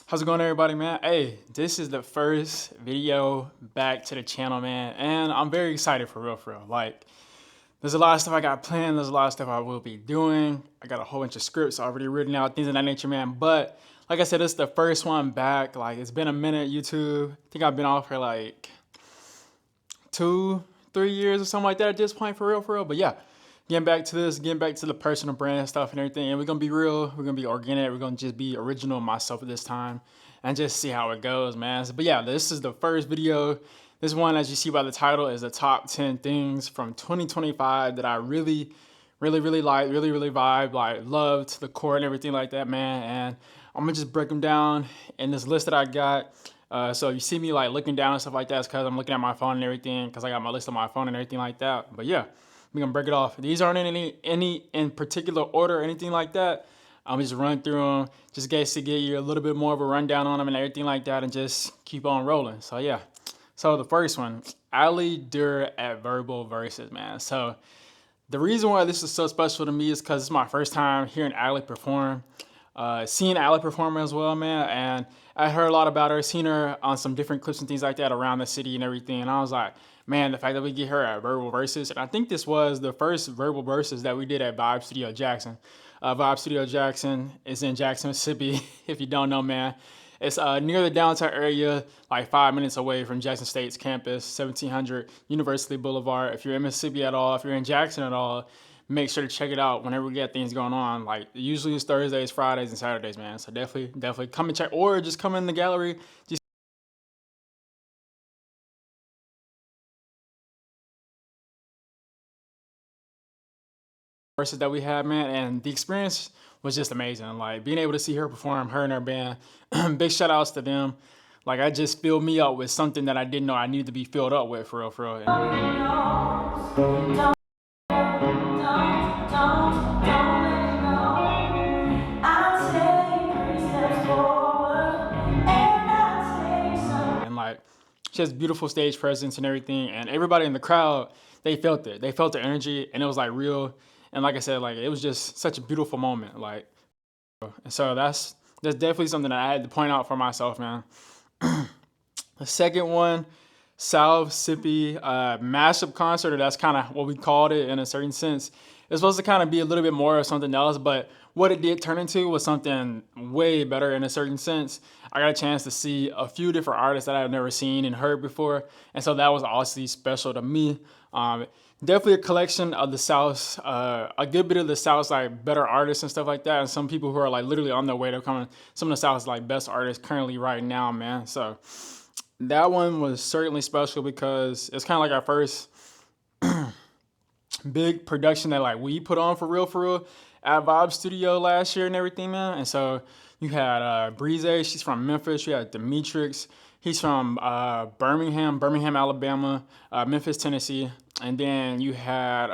How's it going, everybody, man? Hey, this is the first video back to the channel, man, and I'm very excited for real. Like, there's a lot of stuff I got planned. There's a lot of stuff I will be doing. I got a whole bunch of scripts already written out, things of that nature, man. But like I said, it's the first one back. Like, it's been a minute, YouTube. I think I've been off for like 2, 3 years or something like that at this point, for real. But yeah, getting back to this, getting back to the personal brand stuff and everything. And we're gonna be real, we're gonna be organic, we're gonna just be original myself at this time and just see how it goes, man. But yeah, this is the first video. This one, as you see by the title, is the top 10 things from 2025 that I really like, really vibe, like love to the core and everything like that, man. And I'm gonna just break them down in this list that I got. So you see me like looking down and stuff like that, it's because I'm looking at my phone and everything, because I got my list on my phone and everything like that. But yeah, we're gonna break it off. These aren't in any in particular order or anything like that. I'm just run through them, just guys to get you a little bit more of a rundown on them and everything like that, and just keep on rolling. So yeah. So the first one, Ali Dur at Verbal Verses, man. So the reason why this is so special to me is because it's my first time hearing Ali perform. Seeing Ali perform as well, man, and I heard a lot about her, seen her on some different clips and things like that around the city and everything, and I was like, man, the fact that we get her at Verbal Verses, and I think this was the first Verbal Verses that we did at Vibe Studio Jackson. Vibe Studio Jackson is in Jackson, Mississippi, if you don't know, man. It's near the downtown area, like 5 minutes away from Jackson State's campus, 1700 University Boulevard. If you're in Mississippi at all, if you're in Jackson at all, make sure to check it out whenever we get things going on. Like, usually it's Thursdays, Fridays, and Saturdays, man. So definitely come and check, or just come in the gallery. Just verses that we had, man, and the experience was just amazing. Like, being able to see her perform, her and her band. Big shout outs to them. Like, I just filled me up with something that I didn't know I needed to be filled up with, for real. And like, she has beautiful stage presence and everything, and everybody in the crowd, they felt it. They felt the energy, and it was like real. And like I said, like, it was just such a beautiful moment. Like, and so that's definitely something that I had to point out for myself, man. The second one, South Sippy mashup concert, or that's kind of what we called it in a certain sense. It's supposed to kind of be a little bit more of something else, but what it did turn into was something way better in a certain sense. I got a chance to see a few different artists that I've never seen and heard before, and so that was also special to me. Definitely a collection of the South's, a good bit of the South's like better artists and stuff like that, and some people who are like literally on their way to becoming some of the South's like best artists currently right now, man. So that one was certainly special because it's kind of like our first big production that like we put on for real at Vibe Studio last year and everything, man. And so you had Breeze, she's from Memphis. You had Demetrix, he's from Birmingham, Alabama, Memphis, Tennessee. And then you had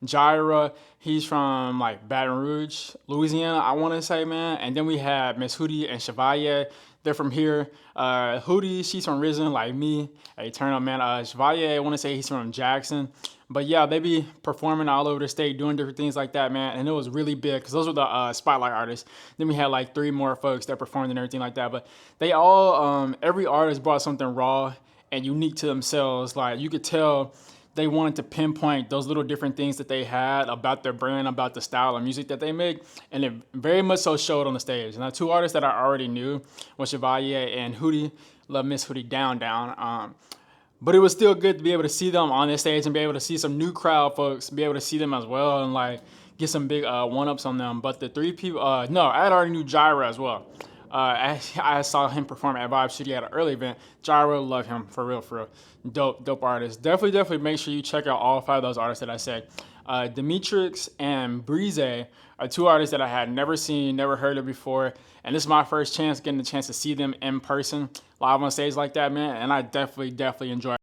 Gyra, he's from like Baton Rouge, Louisiana, I want to say, man. And then we had Miss Hootie and Chevalier. They're from here. Hootie, she's from Risen, like me, Eternal, man. Chevalier, I want to say he's from Jackson. But yeah, they be performing all over the state, doing different things like that, man. And it was really big because those were the spotlight artists. Then we had like 3 more folks that performed and everything like that. But they all, every artist brought something raw and unique to themselves. Like, you could tell they wanted to pinpoint those little different things that they had about their brand, about the style of music that they make, and it very much so showed on the stage. And the 2 artists that I already knew was Chevalier and Hootie. Love Miss Hootie down. But it was still good to be able to see them on this stage and be able to see some new crowd folks, be able to see them as well, and like get some big one-ups on them. But the 3 people, no, I had already knew Gyra as well. I saw him perform at Vibe Studio at an early event. Gyro, love him, for real. Dope artist. Definitely make sure you check out all 5 of those artists that I said. Demetrix and Breeze are 2 artists that I had never seen, never heard of before. And this is my first chance getting the chance to see them in person, live on stage like that, man. And I definitely enjoy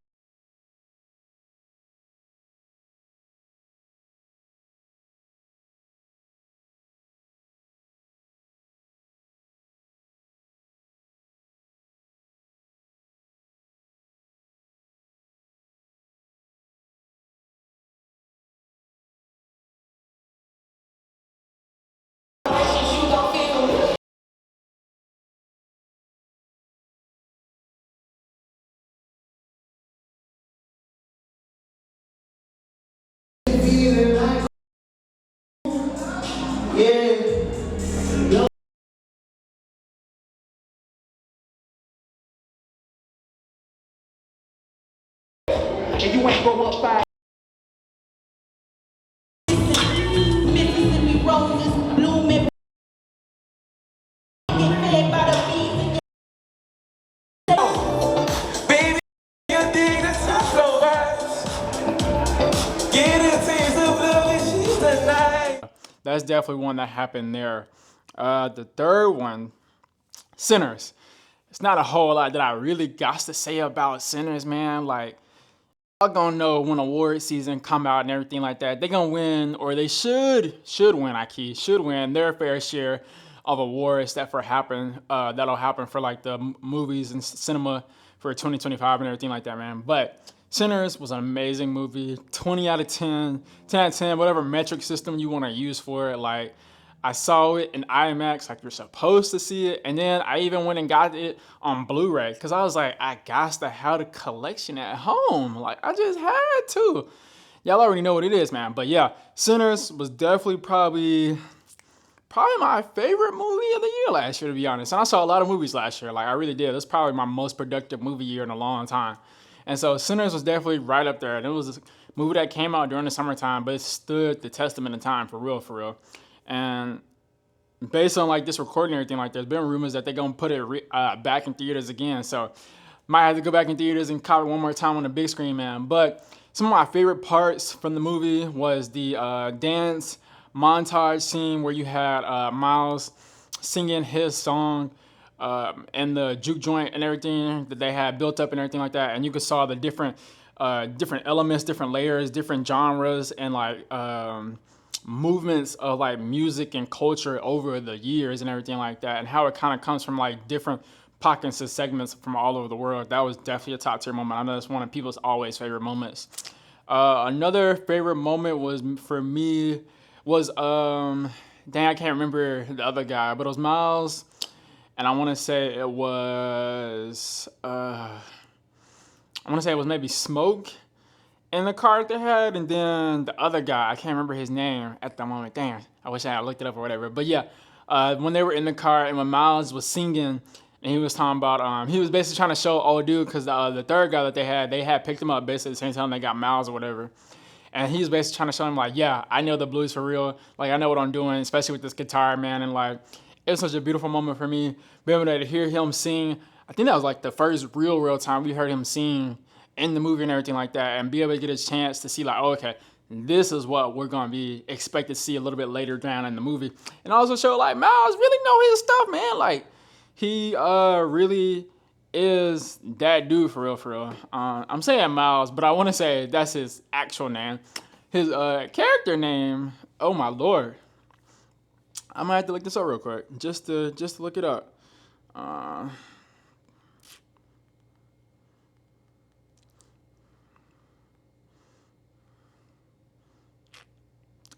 and you ain't grow up fine. Mississippi roses bloom every get fed by the bees. Baby, you think that's so much. Get a taste of love and she's tonight. That's definitely one that happened there. The third one, Sinners. It's not a whole lot that I really got to say about Sinners, man. Like, y'all gonna know when award season come out and everything like that. They gonna win, or they should win. Should win their fair share of awards that'll happen for like the movies and cinema for 2025 and everything like that, man. But Sinners was an amazing movie. 20 out of 10, 10 out of 10, whatever metric system you want to use for it. Like, I saw it in IMAX like you're supposed to see it. And then I even went and got it on Blu-ray because I was like, I got to have the collection at home. Like, I just had to. Y'all already know what it is, man. But yeah, Sinners was definitely probably my favorite movie of the year last year, to be honest. And I saw a lot of movies last year. Like, I really did. It's probably my most productive movie year in a long time. And so Sinners was definitely right up there. And it was a movie that came out during the summertime, but it stood the testament of time for real, for real. And based on like this recording and everything, like there's been rumors that they're gonna put it back in theaters again. So might have to go back in theaters and cop it one more time on the big screen, man. But some of my favorite parts from the movie was the dance montage scene where you had Miles singing his song and the juke joint and everything that they had built up and everything like that. And you could saw the different elements, different layers, different genres, and like movements of like music and culture over the years and everything like that, and how it kind of comes from like different pockets and segments from all over the world. That was definitely a top tier moment. I know it's one of people's always favorite moments. Another favorite moment was for me was dang, I can't remember the other guy, but it was Miles, and I want to say it was maybe Smoke in the car that they had, and then the other guy, I can't remember his name at the moment. Damn, I wish I had looked it up or whatever. But yeah, when they were in the car and when Miles was singing, and he was talking about, he was basically trying to show old dude, because the third guy that they had picked him up basically at the same time they got Miles or whatever. And he was basically trying to show him like, yeah, I know the blues for real. Like, I know what I'm doing, especially with this guitar, man. And like, it was such a beautiful moment for me, being able to hear him sing. I think that was like the first real time we heard him sing in the movie and everything like that, and be able to get a chance to see like, oh, okay, this is what we're gonna be expected to see a little bit later down in the movie. And also show like Miles really know his stuff, man. Like, he really is that dude for real, for real. I'm saying Miles, but I want to say that's his actual name. His character name, oh my lord, I might have to look this up real quick just to look it up.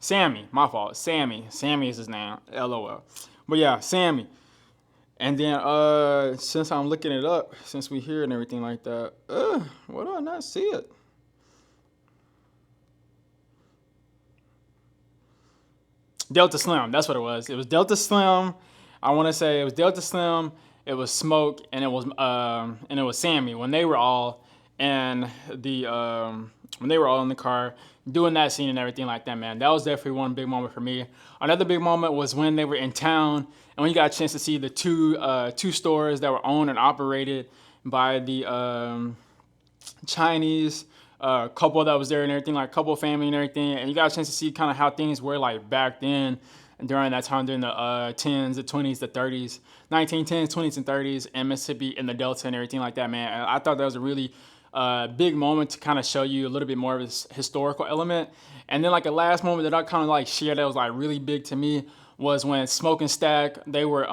Sammy, my fault. Sammy is his name. LOL. But yeah, Sammy. And then since I'm looking it up, since we hear it and everything like that, why do I not see it? Delta Slim, that's what it was. It was Delta Slim. I want to say it was Delta Slim. It was Smoke, and it was Sammy when they were all in the car doing that scene and everything like that, man. That was definitely one big moment for me. Another big moment was when they were in town and when you got a chance to see the two stores that were owned and operated by the Chinese couple that was there and everything, like couple family and everything, and you got a chance to see kind of how things were like back then and during that time, during the 10s, the 20s, the 30s, 1910s, 20s, and 30s in Mississippi and the Delta and everything like that, man. And I thought that was a really big moment to kind of show you a little bit more of this historical element. And then like the last moment that I kind of like shared that was like really big to me was when Smoke and Stack, they were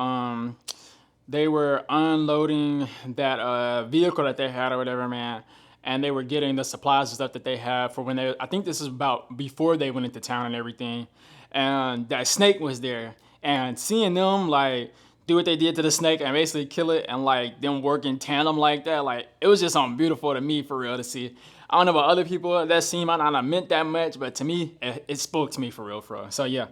unloading that vehicle that they had or whatever, man. And they were getting the supplies and stuff that they had for when I think this is about before they went into town and everything. And that snake was there. And seeing them like do what they did to the snake and basically kill it, and like them work in tandem like that, like it was just something beautiful to me for real to see. I don't know about other people, that scene might not have meant that much, but to me, it spoke to me for real, for real. So yeah,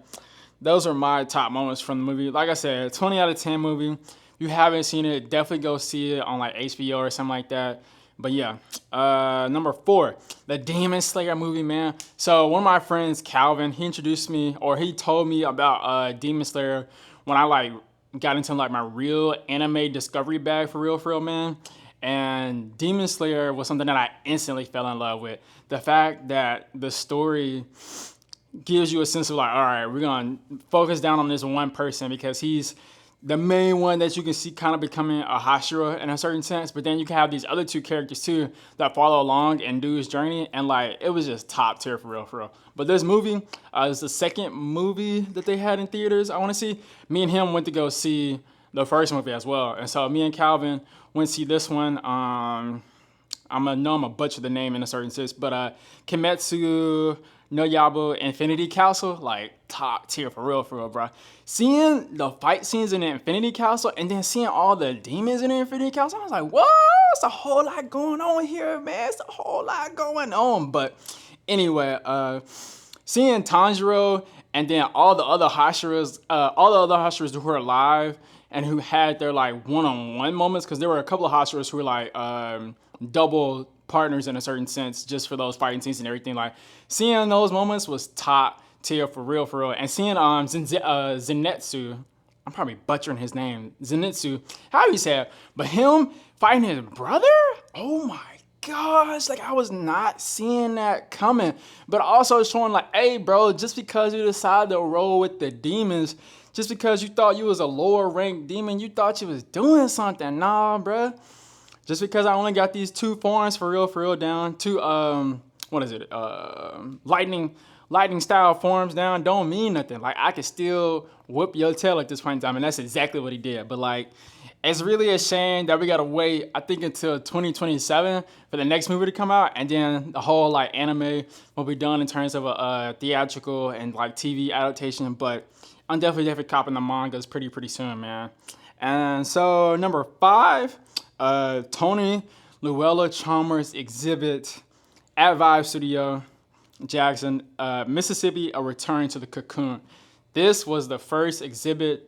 those are my top moments from the movie. Like I said, 20 out of 10 movie. If you haven't seen it, definitely go see it on like HBO or something like that. But yeah, number 4, the Demon Slayer movie, man. So one of my friends, Calvin, he introduced me, or he told me about Demon Slayer when I like got into like my real anime discovery bag for real, man. And Demon Slayer was something that I instantly fell in love with. The fact that the story gives you a sense of like, all right, we're gonna focus down on this one person because he's the main one that you can see kind of becoming a Hashira in a certain sense. But then you can have these other 2 characters too that follow along and do his journey, and like it was just top tier for real. But this movie is the second movie that they had in theaters. I want to see. Me and him went to go see the first movie as well, and so me and Calvin went to see this one. I'm gonna butcher the name in a certain sense, but Kimetsu no Yaiba Infinity Castle, like top tier for real, bro. Seeing the fight scenes in the Infinity Castle and then seeing all the demons in the Infinity Castle, I was like, what? It's a whole lot going on here, man. It's a whole lot going on. But anyway, seeing Tanjiro and then all the other Hashiras who were alive and who had their like one-on-one moments, because there were a couple of Hashiras who were like double partners in a certain sense just for those fighting scenes and everything. Like seeing those moments was top tier for real. And seeing Zenitsu, I'm probably butchering his name, Zenitsu, how you say it, but him fighting his brother, oh my gosh, like I was not seeing that coming. But also showing like, hey bro, just because you decide to roll with the demons, just because you thought you was a lower ranked demon, you thought you was doing something. Nah, bruh. Just because I only got these 2 forms for real down, 2 lightning style forms down, don't mean nothing. Like I could still whoop your tail at this point in time, and that's exactly what he did. But like, it's really a shame that we gotta wait, I think, until 2027 for the next movie to come out, and then the whole like anime will be done in terms of a theatrical and like TV adaptation. But I'm definitely copping the mangas pretty soon, man. And so number 5. Tony Luella Chalmers exhibit at Vibe Studio, Jackson, Mississippi, A Return to the Cocoon. This was the first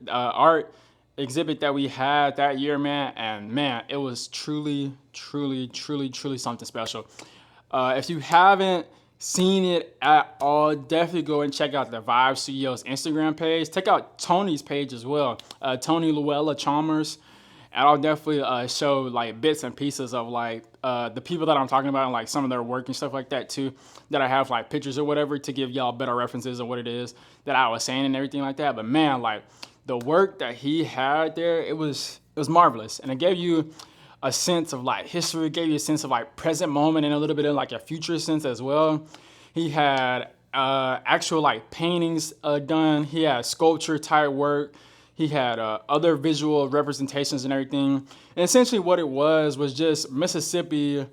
art exhibit that we had that year, man, and man, it was truly something special. If you haven't seen it at all, definitely go and check out the Vibe Studios Instagram page. Check out Tony's page as well, Tony Luella Chalmers. And I'll definitely show like bits and pieces of like the people that I'm talking about and like some of their work and stuff like that too, that I have like pictures or whatever to give y'all better references of what it is that I was saying and everything like that. But man, like the work that he had there, it was marvelous. And it gave you a sense of like history, it gave you a sense of like present moment and a little bit of like a future sense as well. He had actual like paintings done. He had sculpture type work. He had other visual representations and everything. And essentially what it was just Mississippi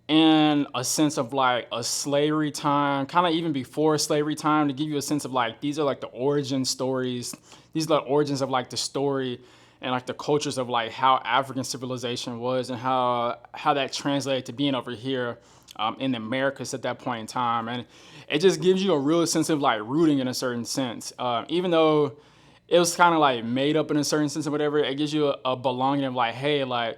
in a sense of like a slavery time, kind of even before slavery time, to give you a sense of like, these are like the origin stories. These are the origins of like the story and like the cultures of like how African civilization was and how that translated to being over here in the Americas at that point in time. And it just gives you a real sense of like rooting in a certain sense. Even though it was kind of like made up in a certain sense or whatever, it gives you a belonging of like, hey, like,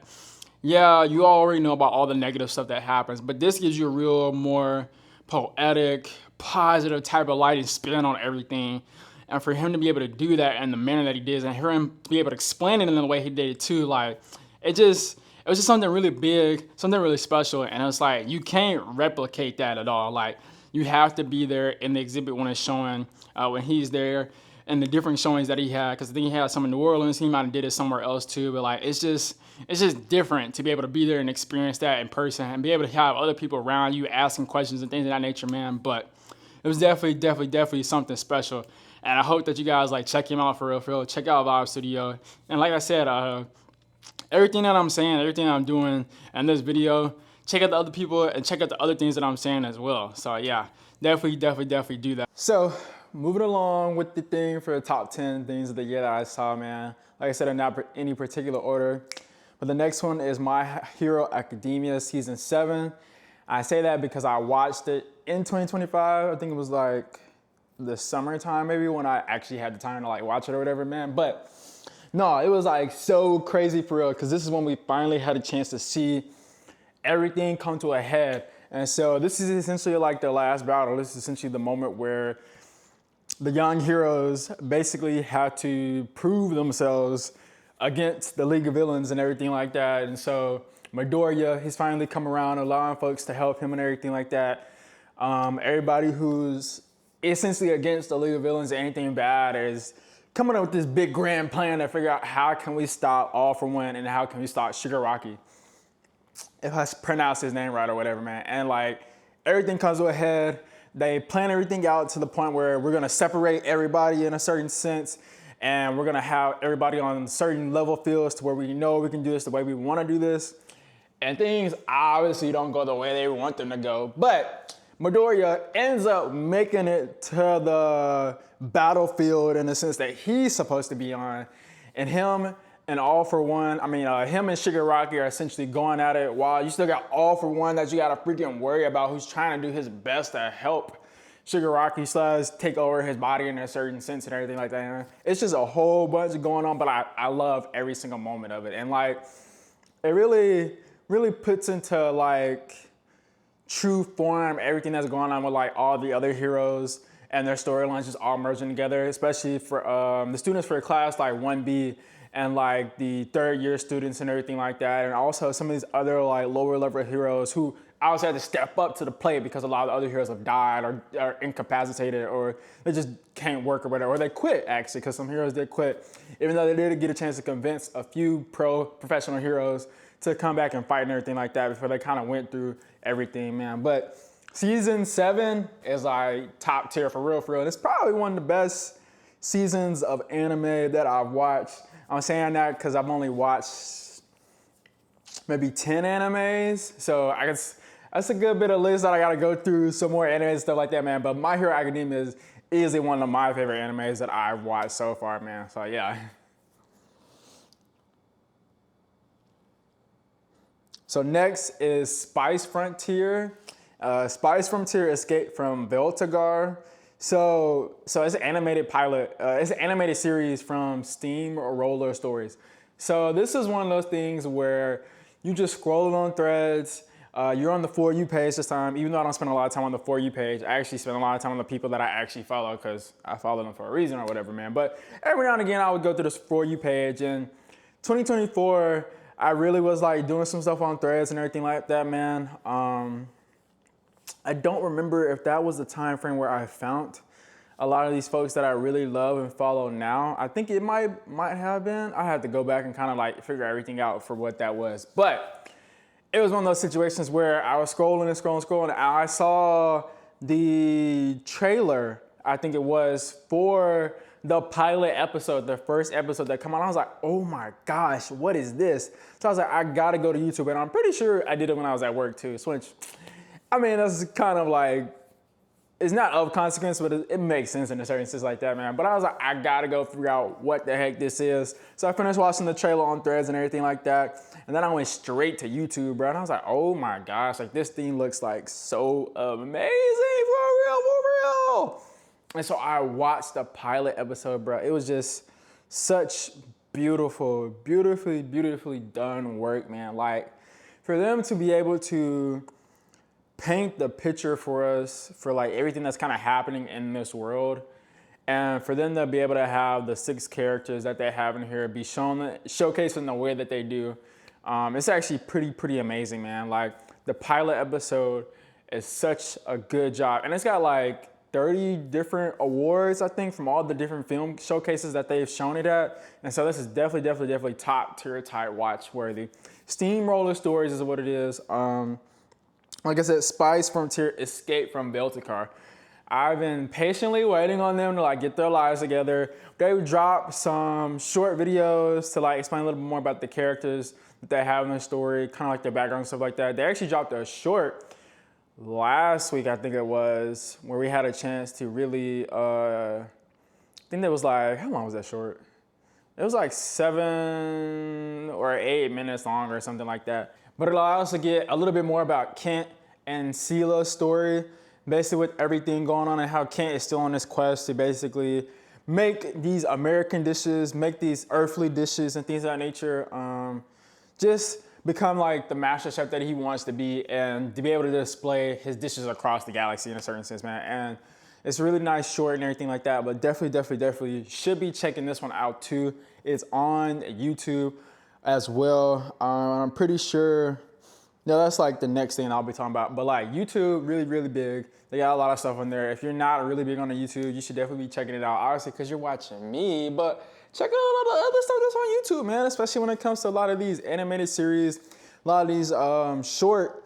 yeah, you already know about all the negative stuff that happens, but this gives you a real more poetic, positive type of light and spin on everything. And for him to be able to do that in the manner that he did, and hear him be able to explain it in the way he did it too, like, it was just something really big, something really special. And it's like, you can't replicate that at all. Like, you have to be there in the exhibit when it's showing, when he's there, and the different showings that he had, because I think he had some in New Orleans, he might have did it somewhere else too, but like it's just different to be able to be there and experience that in person and be able to have other people around you asking questions and things of that nature, man. But it was definitely something special, and I hope that you guys like check him out for real. Check out Vibe Studio, and like I said, everything that I'm saying, everything that I'm doing in this video, check out the other people and check out the other things that I'm saying as well. So yeah, definitely do that. So moving along with the thing for the top 10 things of the year that I saw, man. Like I said, in not any particular order. But the next one is My Hero Academia Season 7. I say that because I watched it in 2025. I think it was like the summertime maybe when I actually had the time to like watch it or whatever, man. But no, it was like so crazy for real, because this is when we finally had a chance to see everything come to a head. And so this is essentially like the last battle. This is essentially the moment where the young heroes basically have to prove themselves against the League of Villains and everything like that. And so Midoriya, he's finally come around, allowing folks to help him and everything like that. Everybody who's essentially against the League of Villains or anything bad is coming up with this big grand plan to figure out how can we stop All For One and how can we stop Shigaraki. If I pronounce his name right or whatever, man. And like everything comes to a head. They plan everything out to the point where we're gonna separate everybody in a certain sense, and we're gonna have everybody on certain level fields to where we know we can do this the way we wanna do this. And things obviously don't go the way they want them to go. But Midoriya ends up making it to the battlefield in the sense that he's supposed to be on. And him and All For One, him and Shigaraki are essentially going at it while you still got All For One that you gotta freaking worry about, who's trying to do his best to help Shigaraki / take over his body in a certain sense and everything like that. It's just a whole bunch going on, but I love every single moment of it. And like, it really puts into like true form everything that's going on with like all the other heroes and their storylines just all merging together, especially for the students for class like 1B and like the third year students and everything like that. And also some of these other like lower level heroes who obviously had to step up to the plate because a lot of the other heroes have died or are incapacitated or they just can't work or whatever, or they quit actually, because some heroes did quit, even though they did get a chance to convince a few professional heroes to come back and fight and everything like that before they kind of went through everything, man. But season 7 is like top tier for real, and it's probably one of the best seasons of anime that I've watched. I'm saying that because I've only watched maybe 10 animes, so I guess that's a good bit of list that I gotta go through some more animes and stuff like that, man. But My Hero Academia is easily one of my favorite animes that I've watched so far, man. So yeah. So next is Spice Frontier. Spice Frontier Escape from Veltagar. So it's an animated pilot. It's an animated series from Steam Roller Stories. So this is one of those things where you just scroll on threads. You're on the For You page this time. Even though I don't spend a lot of time on the For You page, I actually spend a lot of time on the people that I actually follow because I follow them for a reason or whatever, man. But every now and again, I would go through this For You page. And 2024, I really was like doing some stuff on threads and everything like that, man. I don't remember if that was the time frame where I found a lot of these folks that I really love and follow now. I think it might have been. I had to go back and kind of like figure everything out for what that was. But it was one of those situations where I was scrolling and I saw the trailer, I think it was, for the pilot episode, the first episode that come out. I was like, oh my gosh, what is this? So I was like, I gotta go to YouTube. And I'm pretty sure I did it when I was at work too. Which, I mean, that's kind of like, it's not of consequence, but it makes sense in a certain sense like that, man. But I was like, I gotta go figure out what the heck this is. So I finished watching the trailer on threads and everything like that. And then I went straight to YouTube, bro. And I was like, oh my gosh, like this thing looks like so amazing, for real. And so I watched the pilot episode, bro. It was just such beautifully done work, man. Like for them to be able to paint the picture for us for like everything that's kind of happening in this world, and for them to be able to have the 6 characters that they have in here be showcased in the way that they do, it's actually pretty amazing, man. Like the pilot episode is such a good job, and it's got like 30 different awards, I think, from all the different film showcases that they've shown it at. And so this is definitely top tier type watch worthy. Steamroller Stories is what it is. Like I said, Spice Frontier Escape from Veltacar. I've been patiently waiting on them to like get their lives together. They dropped some short videos to like explain a little bit more about the characters that they have in the story, kind of like their background and stuff like that. They actually dropped a short last week, I think it was, where we had a chance to really, I think that was like, how long was that short? It was like 7 or 8 minutes long or something like that. But it allowed us to get a little bit more about Kent and Sila's story, basically with everything going on and how Kent is still on this quest to basically make these American dishes, make these earthly dishes and things of that nature. Just become like the master chef that he wants to be and to be able to display his dishes across the galaxy in a certain sense, man. And it's a really nice short and everything like that, but definitely should be checking this one out too. It's on YouTube as well. I'm pretty sure, no, that's like the next thing I'll be talking about. But like YouTube, really big. They got a lot of stuff on there. If you're not really big on the YouTube, you should definitely be checking it out. Obviously, because you're watching me, but check out a lot of other stuff that's on YouTube, man. Especially when it comes to a lot of these animated series, a lot of these short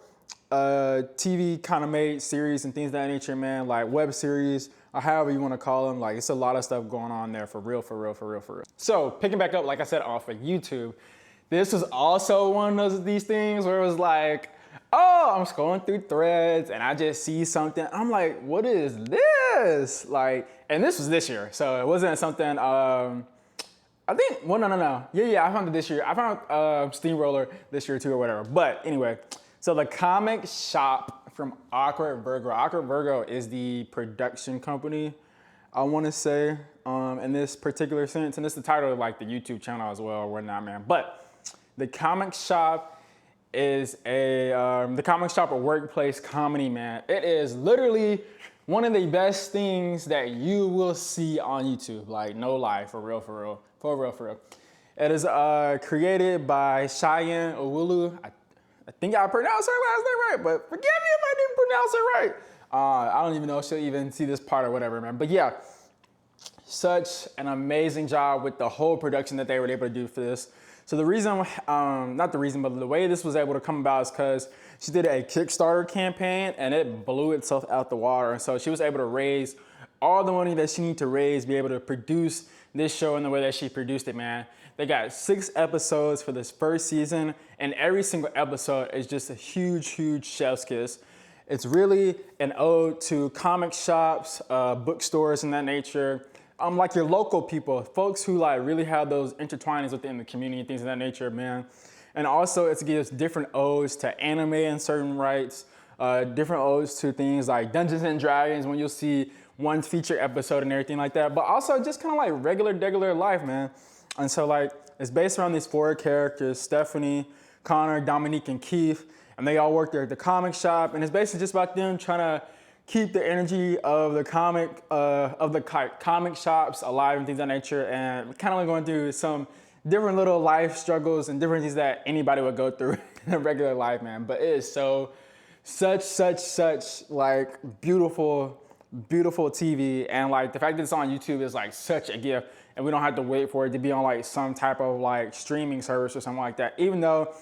TV kind of made series and things of that nature, man. Like web series or however you want to call them. Like it's a lot of stuff going on there for real. So picking back up, like I said, off of YouTube. This was also one of these things where it was like, oh, I'm scrolling through threads and I just see something. I'm like, what is this? Like, and this was this year. So it wasn't something, I think, well, no. Yeah, I found it this year. I found Steamroller this year too or whatever. But anyway, so the comic shop from Awkward Virgo. Awkward Virgo is the production company, I want to say, in this particular sense. And this is the title of like the YouTube channel as well or whatnot, man. But the comic shop is the comic shop or workplace comedy, man. It is literally one of the best things that you will see on YouTube. Like no lie, for real. It is created by Cheyenne Owulu. I think I pronounced her last name right, but forgive me if I didn't pronounce it right. I don't even know if she'll even see this part or whatever, man. But yeah, such an amazing job with the whole production that they were able to do for this. So the reason, not the reason, but the way this was able to come about is because she did a Kickstarter campaign and it blew itself out the water. And so she was able to raise all the money that she needed to raise, be able to produce this show in the way that she produced it, man. They got 6 episodes for this first season, and every single episode is just a huge chef's kiss. It's really an ode to comic shops, bookstores and that nature. Like your local people, folks who like really have those intertwinings within the community and things of that nature, man. And also it gives different odes to anime in certain rights, different odes to things like Dungeons and Dragons when you'll see one feature episode and everything like that, but also just kind of like regular life, man. And so like it's based around these 4 characters, Stephanie, Connor, Dominique, and Keith, and they all work there at the comic shop, and it's basically just about them trying to keep the energy of the comic shops alive and things of that nature, and kind of like going through some different little life struggles and different things that anybody would go through in a regular life, man. But it is such like beautiful TV, and like the fact that it's on YouTube is like such a gift, and we don't have to wait for it to be on like some type of like streaming service or something like that. Even though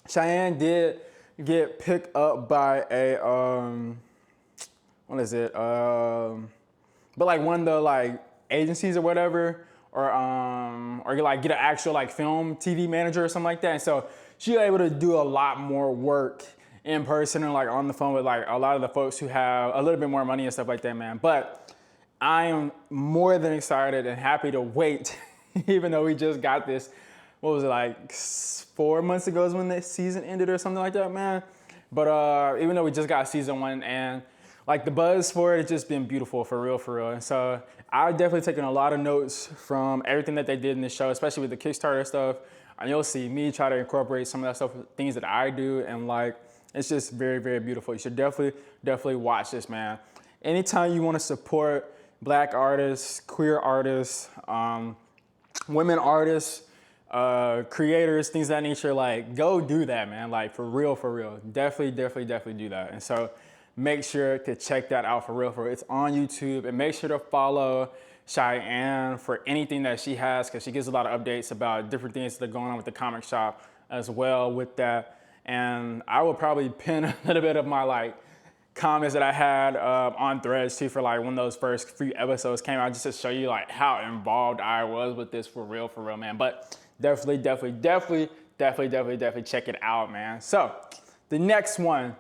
Cheyenne did get picked up by a what is it? But like one of the like agencies or whatever, or you like get an actual like film TV manager or something like that. And so she was able to do a lot more work in person and like on the phone with like a lot of the folks who have a little bit more money and stuff like that, man. But I am more than excited and happy to wait, even though we just got this, what was it, like 4 months ago is when the season ended or something like that, man. But even though we just got season 1, and like the buzz for it has just been beautiful, for real. And so I've definitely taken a lot of notes from everything that they did in this show, especially with the Kickstarter stuff. And you'll see me try to incorporate some of that stuff, things that I do, and like, it's just very beautiful. You should definitely watch this, man. Anytime you want to support Black artists, queer artists, women artists, creators, things of that nature, like go do that, man. Like for real. Definitely do that. And so make sure to check that out for real. It's on YouTube, and make sure to follow Cheyenne for anything that she has, because she gives a lot of updates about different things that are going on with the comic shop as well with that. And I will probably pin a little bit of my like comments that I had on threads too for like when those first few episodes came out, just to show you like how involved I was with this for real, man. But definitely check it out, man. So the next one,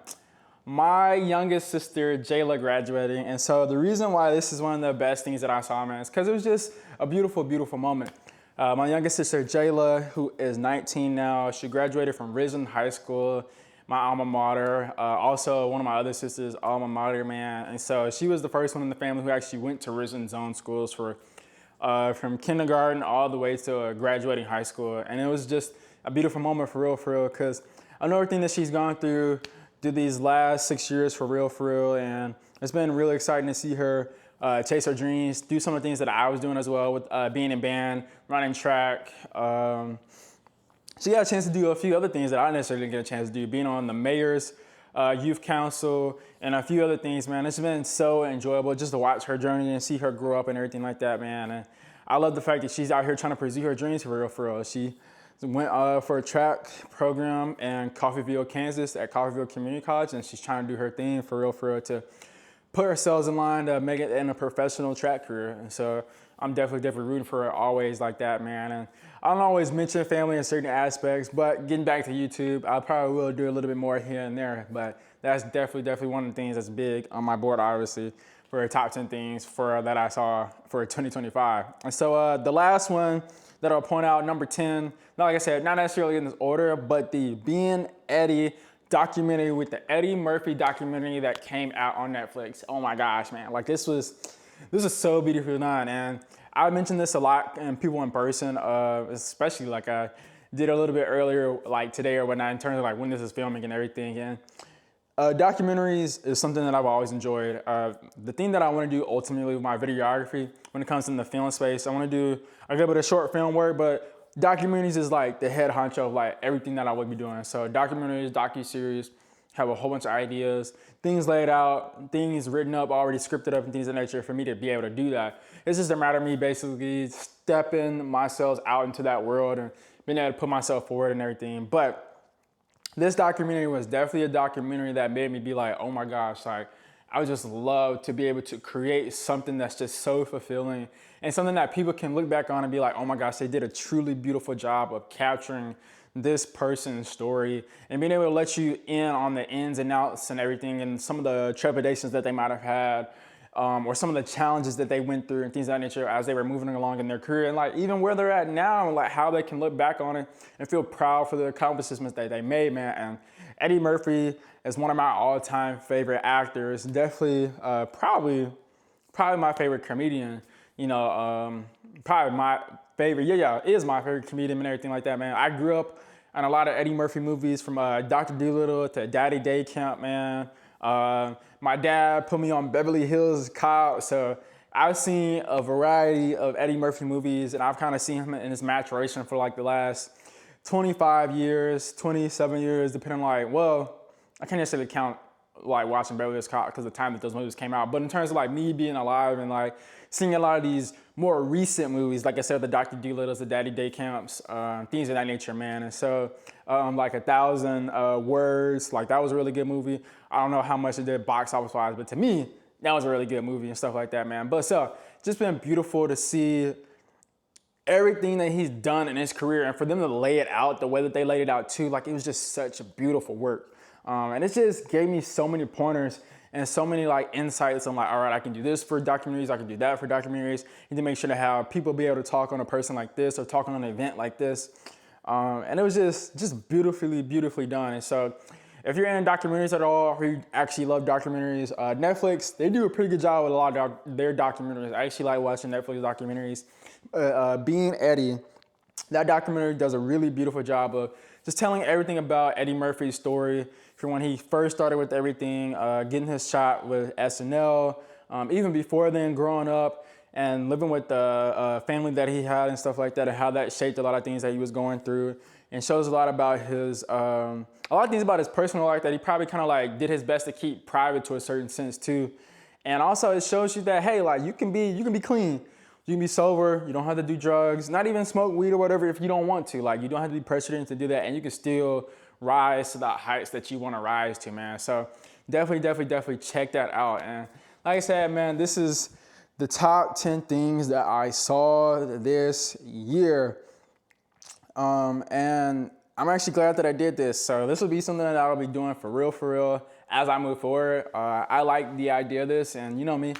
my youngest sister, Jayla, graduating. And so the reason why this is one of the best things that I saw, man, is because it was just a beautiful moment. My youngest sister, Jayla, who is 19 now, she graduated from Risen High School, my alma mater. Also, one of my other sisters' alma mater, man. And so she was the first one in the family who actually went to Risen Zone schools for from kindergarten all the way to graduating high school. And it was just a beautiful moment for real, because I know everything that she's gone through these last 6 years for real. And it's been really exciting to see her chase her dreams, do some of the things that I was doing as well with being in band, running track. She got a chance to do a few other things that I necessarily didn't get a chance to do, being on the mayor's youth council and a few other things, man. It's been so enjoyable just to watch her journey and see her grow up and everything like that, man. And I love the fact that she's out here trying to pursue her dreams for real. She went for a track program in Coffeyville, Kansas at Coffeyville Community College, and she's trying to do her thing for real to put ourselves in line to make it in a professional track career. And so I'm definitely rooting for her always like that, man. And I don't always mention family in certain aspects, but getting back to YouTube, I probably will do a little bit more here and there. But that's definitely one of the things that's big on my board, obviously, for top 10 things that I saw for 2025. And so the last one that I'll point out, number 10, like I said, not necessarily in this order, but the Being Eddie documentary with the Eddie Murphy documentary that came out on Netflix. Oh my gosh, man. Like this was so beautifully done. And I mentioned this a lot and people in person, especially like I did a little bit earlier, like today or whatnot, in terms of like when this is filming and everything. And documentaries is something that I've always enjoyed. The thing that I want to do ultimately with my videography when it comes in the film space, I want to do a little bit of short film work, but documentaries is like the head honcho of like everything that I would be doing. So documentaries, docuseries, have a whole bunch of ideas, things laid out, things written up, already scripted up and things of that nature for me to be able to do that. It's just a matter of me basically stepping myself out into that world and being able to put myself forward and everything. But this documentary was definitely a documentary that made me be like, oh my gosh, like I would just love to be able to create something that's just so fulfilling and something that people can look back on and be like, oh my gosh, they did a truly beautiful job of capturing this person's story and being able to let you in on the ins and outs and everything and some of the trepidations that they might have had or some of the challenges that they went through and things of that nature as they were moving along in their career and like even where they're at now and like how they can look back on it and feel proud for the accomplishments that they made, man. And Eddie Murphy is one of my all-time favorite actors, definitely probably my favorite comedian, probably my favorite, is my favorite comedian and everything like that, man. I grew up on a lot of Eddie Murphy movies from Dr. Dolittle to Daddy Day Camp, man. My dad put me on Beverly Hills Cop, so I've seen a variety of Eddie Murphy movies and I've kind of seen him in his maturation for like the last 25 years, 27 years, depending on like, well, I can't necessarily count like watching Beverly Hills Cop because of the time that those movies came out. But in terms of like me being alive and like seeing a lot of these more recent movies, like I said, the Dr. Dolittles, the Daddy Day Camps, things of that nature, man. And so like 1,000 Words, like that was a really good movie. I don't know how much it did box office wise, but to me, that was a really good movie and stuff like that, man. But so just been beautiful to see everything that he's done in his career and for them to lay it out the way that they laid it out too, like it was just such beautiful work. And it just gave me so many pointers and so many like insights. I'm like, all right, I can do this for documentaries. I can do that for documentaries. You need to make sure to have people be able to talk on a person like this or talk on an event like this. And it was just beautifully done. And so if you're in documentaries at all, or you actually love documentaries, Netflix, they do a pretty good job with a lot of their documentaries. I actually like watching Netflix documentaries. Being Eddie, that documentary does a really beautiful job of just telling everything about Eddie Murphy's story from when he first started with everything, getting his shot with SNL, even before then, growing up and living with the family that he had and stuff like that, and how that shaped a lot of things that he was going through, and shows a lot about his, a lot of things about his personal life that he probably kind of like did his best to keep private to a certain sense too. And also it shows you that, hey, like you can be clean. You can be sober, you don't have to do drugs, not even smoke weed or whatever if you don't want to. Like you don't have to be pressured to do that and you can still rise to the heights that you want to rise to, man. So definitely check that out. And like I said, man, this is the top 10 things that I saw this year. And I'm actually glad that I did this. So this will be something that I'll be doing for real as I move forward. I like the idea of this, and you know me.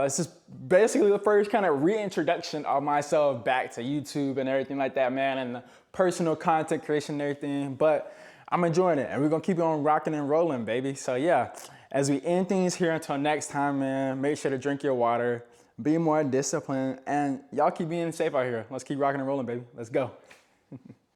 This is basically the first kind of reintroduction of myself back to YouTube and everything like that, man, and the personal content creation and everything. But I'm enjoying it, and we're gonna keep on rocking and rolling, baby. So yeah, as we end things here until next time, man, make sure to drink your water. be more disciplined, and y'all keep being safe out here. Let's keep rocking and rolling, baby. Let's go.